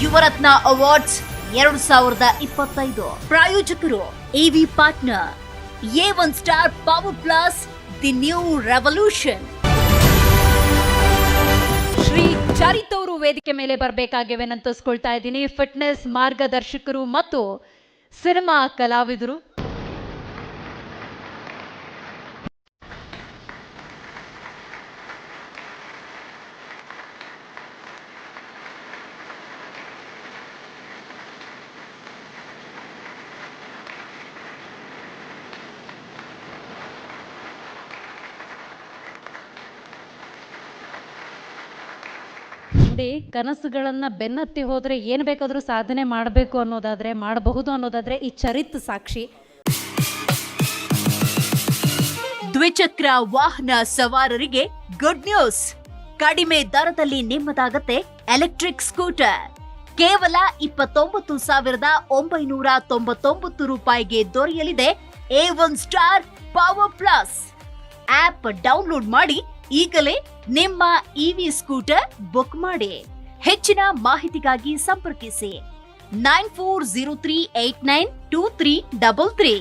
Yuvarathna awards 2025 ಪ್ರಾಯೋಜಕರು AV partner A1 star power plus the new revolution. Shri Charith ಅವರು ವೇದಿಕೆ ಮೇಲೆ ಬರಬೇಕಾಗಿವೆ ನೆನಪಿಸ್ಕೊಳ್ತಾ ಇದ್ದೀನಿ. ಫಿಟ್ನೆಸ್ ಮಾರ್ಗದರ್ಶಕರು ಮತ್ತು ಸಿನಿಮಾ ಕಲಾವಿದರು. ನೋಡಿ, ಕನಸುಗಳನ್ನ ಬೆನ್ನತ್ತಿ ಹೋದ್ರೆ ಏನ್ ಬೇಕಾದ್ರೂ ಸಾಧನೆ ಮಾಡಬೇಕು ಅನ್ನೋದಾದ್ರೆ ಮಾಡಬಹುದು ಅನ್ನೋದಾದ್ರೆ ಈ ಚರಿತ್ ಸಾಕ್ಷಿ. ದ್ವಿಚಕ್ರ ವಾಹನ ಸವಾರರಿಗೆ ಗುಡ್ ನ್ಯೂಸ್. ಕಡಿಮೆ ದರದಲ್ಲಿ ನಿಮ್ಮದಾಗತ್ತೆ ಎಲೆಕ್ಟ್ರಿಕ್ ಸ್ಕೂಟರ್. ಕೇವಲ 29,999 ರೂಪಾಯಿಗೆ ದೊರೆಯಲಿದೆ A1 star power plus. App download ಮಾಡಿ ಈಗಲೇ ನಿಮ್ಮ ಇವಿ ಸ್ಕೂಟರ್ ಬುಕ್ ಮಾಡಿ. ಹೆಚ್ಚಿನ ಮಾಹಿತಿಗಾಗಿ ಸಂಪರ್ಕಿಸಿ 9403892333.